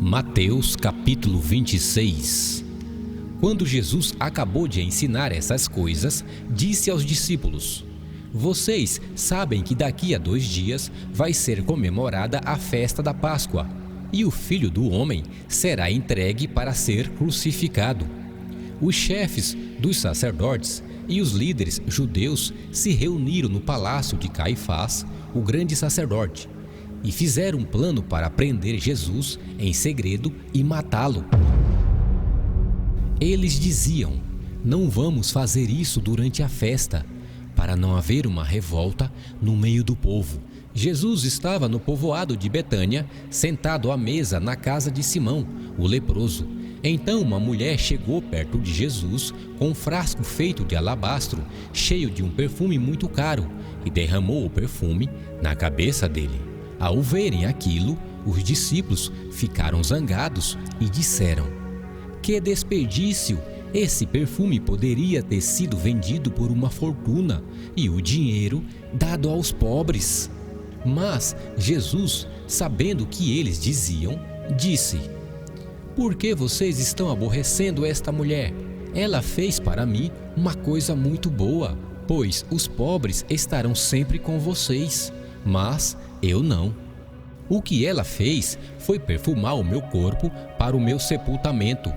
Mateus capítulo 26. Quando Jesus acabou de ensinar essas coisas, disse aos discípulos: Vocês sabem que daqui a 2 dias vai ser comemorada a festa da Páscoa, e o Filho do Homem será entregue para ser crucificado. Os chefes dos sacerdotes e os líderes judeus se reuniram no palácio de Caifás, o grande sacerdote, e fizeram um plano para prender Jesus em segredo e matá-lo. Eles diziam: Não vamos fazer isso durante a festa, para não haver uma revolta no meio do povo. Jesus estava no povoado de Betânia, sentado à mesa na casa de Simão, o leproso. Então uma mulher chegou perto de Jesus com um frasco feito de alabastro, cheio de um perfume muito caro, e derramou o perfume na cabeça dele. Ao verem aquilo, os discípulos ficaram zangados e disseram: Que desperdício! Esse perfume poderia ter sido vendido por uma fortuna e o dinheiro dado aos pobres. Mas Jesus, sabendo o que eles diziam, disse: Por que vocês estão aborrecendo esta mulher? Ela fez para mim uma coisa muito boa, pois os pobres estarão sempre com vocês, mas eu não. O que ela fez foi perfumar o meu corpo para o meu sepultamento.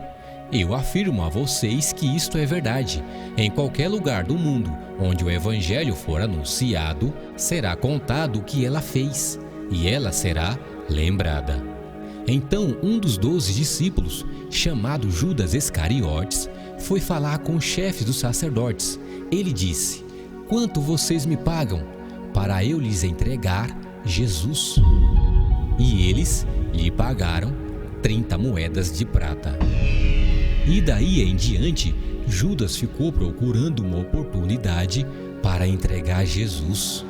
Eu afirmo a vocês que isto é verdade. Em qualquer lugar do mundo onde o evangelho for anunciado, será contado o que ela fez, e ela será lembrada. Então um dos 12 discípulos, chamado Judas Iscariotes, foi falar com os chefes dos sacerdotes. Ele disse: Quanto vocês me pagam para eu lhes entregar Jesus? E eles lhe pagaram 30 moedas de prata. E daí em diante, Judas ficou procurando uma oportunidade para entregar Jesus.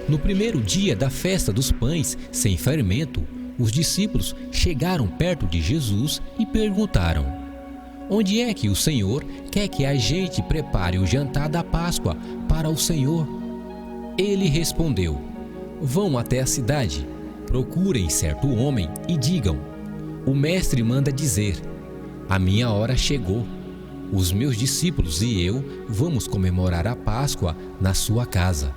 No primeiro dia da festa dos pães sem fermento, os discípulos chegaram perto de Jesus e perguntaram: Onde é que o Senhor quer que a gente prepare o jantar da Páscoa para o Senhor? Ele respondeu: Vão até a cidade, procurem certo homem e digam: O mestre manda dizer: A minha hora chegou. Os meus discípulos e eu vamos comemorar a Páscoa na sua casa.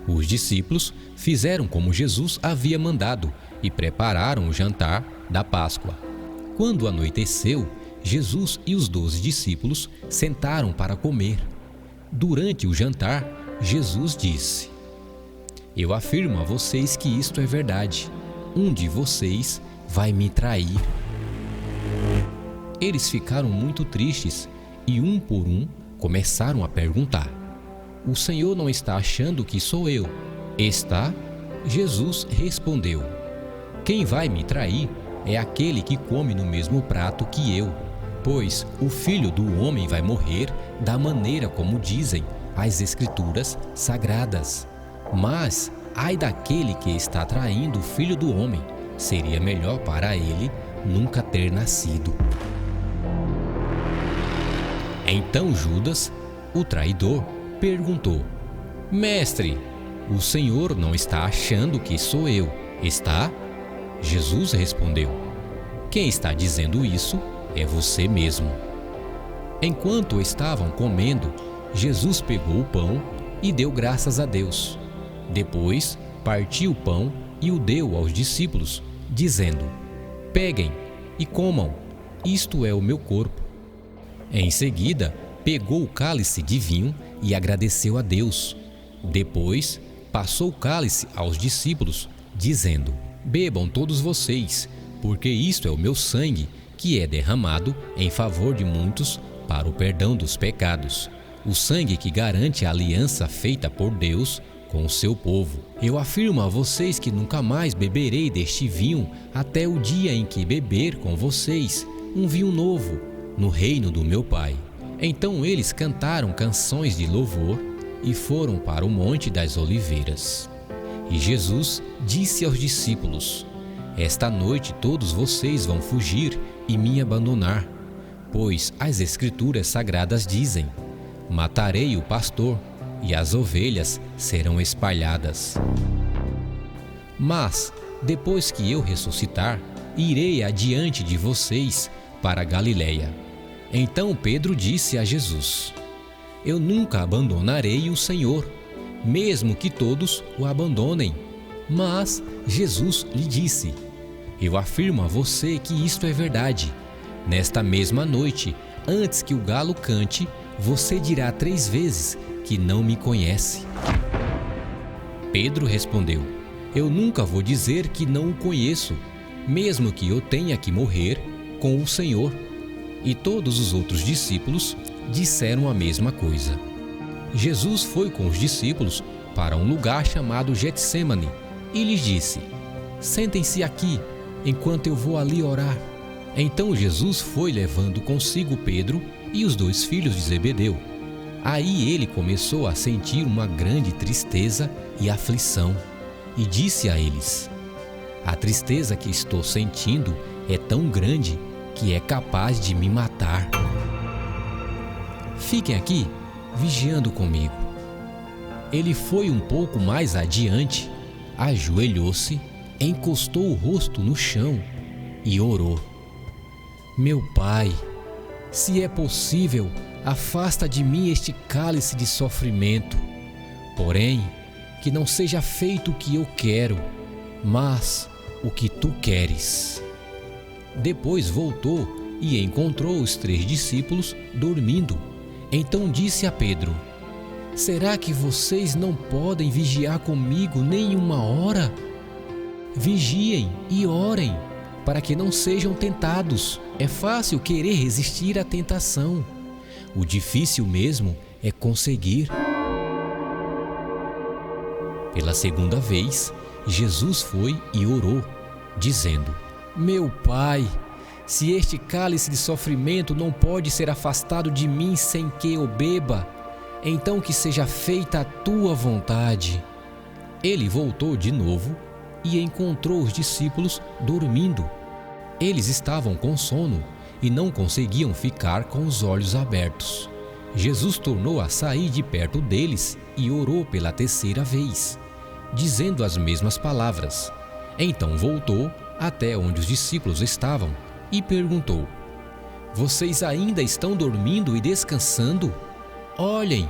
Os discípulos fizeram como Jesus havia mandado e prepararam o jantar da Páscoa. Quando anoiteceu, Jesus e os 12 discípulos sentaram para comer. Durante o jantar, Jesus disse: Eu afirmo a vocês que isto é verdade. Um de vocês vai me trair. Eles ficaram muito tristes e um por um começaram a perguntar: O Senhor não está achando que sou eu? Está? Jesus respondeu: Quem vai me trair é aquele que come no mesmo prato que eu, pois o Filho do Homem vai morrer da maneira como dizem as Escrituras Sagradas. Mas ai daquele que está traindo o Filho do Homem, seria melhor para ele nunca ter nascido. Então Judas, o traidor, perguntou: Mestre, o Senhor não está achando que sou eu, está? Jesus respondeu: Quem está dizendo isso é você mesmo. Enquanto estavam comendo, Jesus pegou o pão e deu graças a Deus. Depois, partiu o pão e o deu aos discípulos, dizendo: Peguem e comam, isto é o meu corpo. Em seguida, pegou o cálice de vinho e agradeceu a Deus. Depois, passou o cálice aos discípulos, dizendo: Bebam todos vocês, porque isto é o meu sangue, que é derramado em favor de muitos para o perdão dos pecados. O sangue que garante a aliança feita por Deus com o seu povo. Eu afirmo a vocês que nunca mais beberei deste vinho até o dia em que beber com vocês um vinho novo no reino do meu Pai. Então eles cantaram canções de louvor e foram para o Monte das Oliveiras. E Jesus disse aos discípulos: Esta noite todos vocês vão fugir e me abandonar, pois as Escrituras Sagradas dizem: Matarei o pastor e as ovelhas serão espalhadas. Mas depois que eu ressuscitar, irei adiante de vocês para a Galiléia. Então Pedro disse a Jesus: Eu nunca abandonarei o Senhor, mesmo que todos o abandonem. Mas Jesus lhe disse: Eu afirmo a você que isto é verdade. Nesta mesma noite, antes que o galo cante, você dirá 3 vezes que não me conhece. Pedro respondeu: Eu nunca vou dizer que não o conheço, mesmo que eu tenha que morrer com o Senhor. E todos os outros discípulos disseram a mesma coisa. Jesus foi com os discípulos para um lugar chamado Getsêmani e lhes disse: Sentem-se aqui, enquanto eu vou ali orar. Então Jesus foi levando consigo Pedro e os 2 filhos de Zebedeu. Aí ele começou a sentir uma grande tristeza e aflição, e disse a eles: A tristeza que estou sentindo é tão grande que é capaz de me matar. Fiquem aqui, vigiando comigo. Ele foi um pouco mais adiante, ajoelhou-se, encostou o rosto no chão e orou: Meu Pai, se é possível, afasta de mim este cálice de sofrimento. Porém, que não seja feito o que eu quero, mas o que tu queres. Depois voltou e encontrou os 3 discípulos dormindo. Então disse a Pedro: Será que vocês não podem vigiar comigo nem 1 hora? Vigiem e orem, para que não sejam tentados. É fácil querer resistir à tentação. O difícil mesmo é conseguir. Pela 2ª vez, Jesus foi e orou, dizendo: Meu Pai, se este cálice de sofrimento não pode ser afastado de mim sem que eu beba, então que seja feita a tua vontade. Ele voltou de novo e encontrou os discípulos dormindo. Eles estavam com sono e não conseguiam ficar com os olhos abertos. Jesus tornou a sair de perto deles e orou pela 3ª vez, dizendo as mesmas palavras. Então voltou até onde os discípulos estavam e perguntou: Vocês ainda estão dormindo e descansando? Olhem,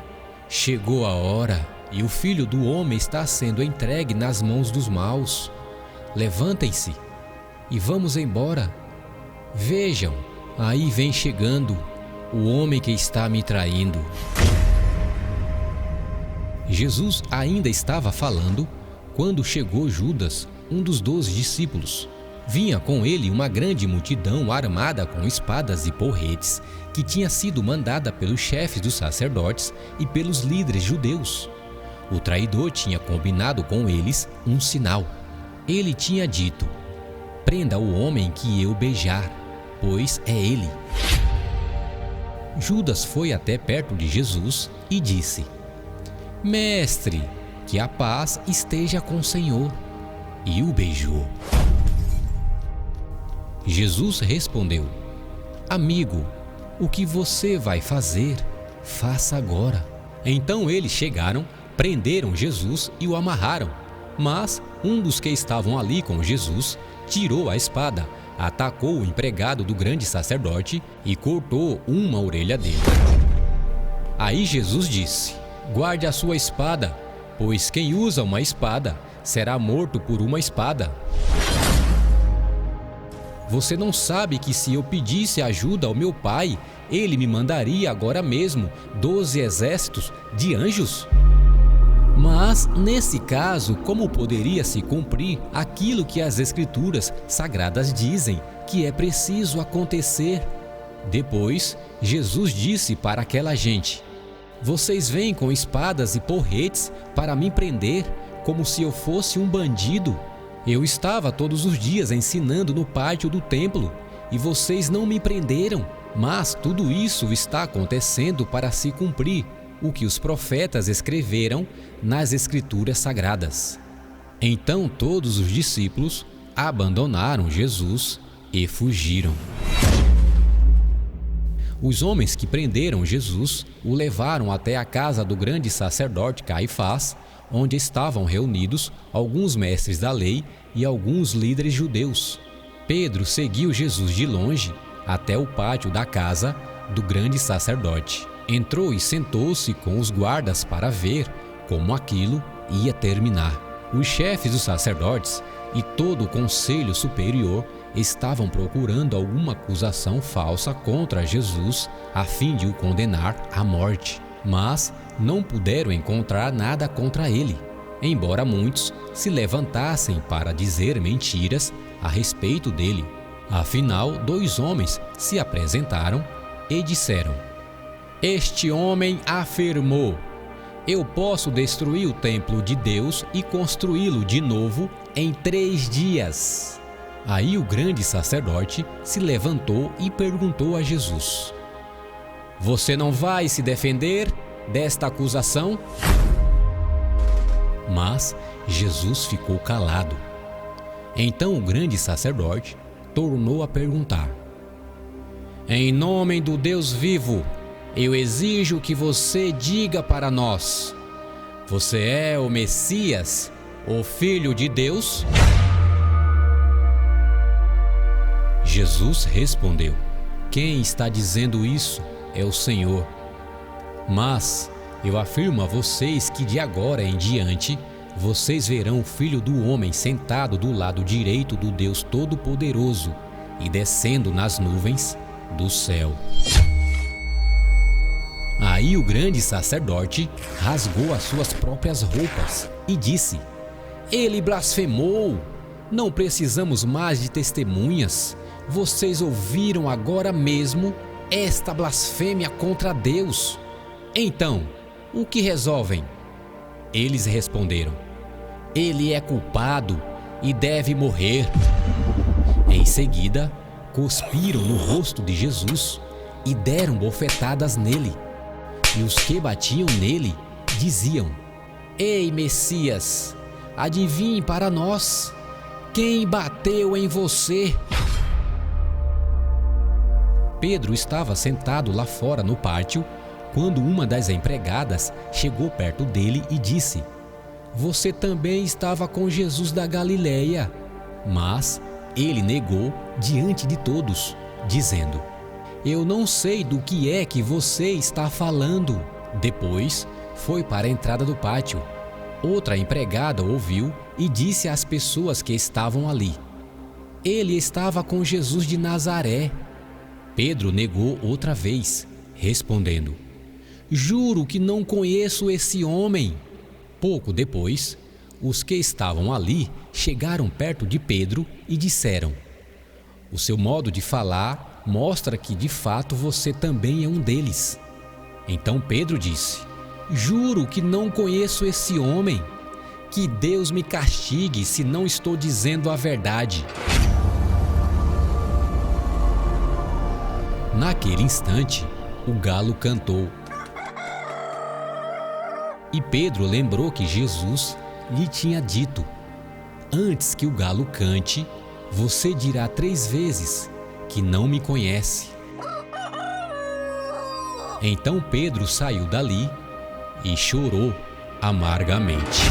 chegou a hora e o Filho do Homem está sendo entregue nas mãos dos maus. Levantem-se e vamos embora. Vejam, aí vem chegando o homem que está me traindo. Jesus ainda estava falando quando chegou Judas, um dos 12 discípulos. Vinha com ele uma grande multidão armada com espadas e porretes, que tinha sido mandada pelos chefes dos sacerdotes e pelos líderes judeus. O traidor tinha combinado com eles um sinal. Ele tinha dito: Prenda o homem que eu beijar, pois é ele. Judas foi até perto de Jesus e disse: Mestre, que a paz esteja com o Senhor. E o beijou. Jesus respondeu: Amigo, o que você vai fazer, faça agora. Então eles chegaram, prenderam Jesus e o amarraram. Mas um dos que estavam ali com Jesus tirou a espada, atacou o empregado do grande sacerdote e cortou uma orelha dele. Aí Jesus disse: Guarde a sua espada, pois quem usa uma espada será morto por uma espada. Você não sabe que se eu pedisse ajuda ao meu Pai, Ele me mandaria agora mesmo 12 exércitos de anjos? Mas, nesse caso, como poderia se cumprir aquilo que as Escrituras Sagradas dizem que é preciso acontecer? Depois, Jesus disse para aquela gente: Vocês vêm com espadas e porretes para me prender, como se eu fosse um bandido? Eu estava todos os dias ensinando no pátio do templo e vocês não me prenderam. Mas tudo isso está acontecendo para se cumprir o que os profetas escreveram nas Escrituras Sagradas. Então todos os discípulos abandonaram Jesus e fugiram. Os homens que prenderam Jesus o levaram até a casa do grande sacerdote Caifás, onde estavam reunidos alguns mestres da lei e alguns líderes judeus. Pedro seguiu Jesus de longe até o pátio da casa do grande sacerdote. Entrou e sentou-se com os guardas para ver como aquilo ia terminar. Os chefes dos sacerdotes e todo o conselho superior estavam procurando alguma acusação falsa contra Jesus a fim de o condenar à morte, mas não puderam encontrar nada contra ele, embora muitos se levantassem para dizer mentiras a respeito dele. Afinal, 2 homens se apresentaram e disseram: "Este homem afirmou: eu posso destruir o templo de Deus e construí-lo de novo em 3 dias." Aí o grande sacerdote se levantou e perguntou a Jesus: "Você não vai se defender desta acusação?" Mas Jesus ficou calado. Então o grande sacerdote tornou a perguntar: "Em nome do Deus vivo, eu exijo que você diga para nós: você é o Messias, o Filho de Deus?" Jesus respondeu: "Quem está dizendo isso é o Senhor. Mas eu afirmo a vocês que de agora em diante vocês verão o Filho do Homem sentado do lado direito do Deus Todo-Poderoso e descendo nas nuvens do céu." Aí o grande sacerdote rasgou as suas próprias roupas e disse: "Ele blasfemou! Não precisamos mais de testemunhas. Vocês ouviram agora mesmo esta blasfêmia contra Deus. Então, o que resolvem?" Eles responderam: "Ele é culpado e deve morrer." Em seguida, cuspiram no rosto de Jesus e deram bofetadas nele. E os que batiam nele diziam: "Ei, Messias, adivinhe para nós, quem bateu em você?" Pedro estava sentado lá fora no pátio quando uma das empregadas chegou perto dele e disse: "Você também estava com Jesus da Galileia." Mas ele negou diante de todos, dizendo: "Eu não sei do que é que você está falando." Depois foi para a entrada do pátio. Outra empregada ouviu e disse às pessoas que estavam ali: "Ele estava com Jesus de Nazaré." Pedro negou outra vez, respondendo: "Juro que não conheço esse homem." Pouco depois, os que estavam ali chegaram perto de Pedro e disseram: "O seu modo de falar mostra que de fato você também é um deles." Então Pedro disse: "Juro que não conheço esse homem. Que Deus me castigue se não estou dizendo a verdade." Naquele instante, o galo cantou. E Pedro lembrou que Jesus lhe tinha dito: "Antes que o galo cante, você dirá 3 vezes que não me conhece." Então Pedro saiu dali e chorou amargamente.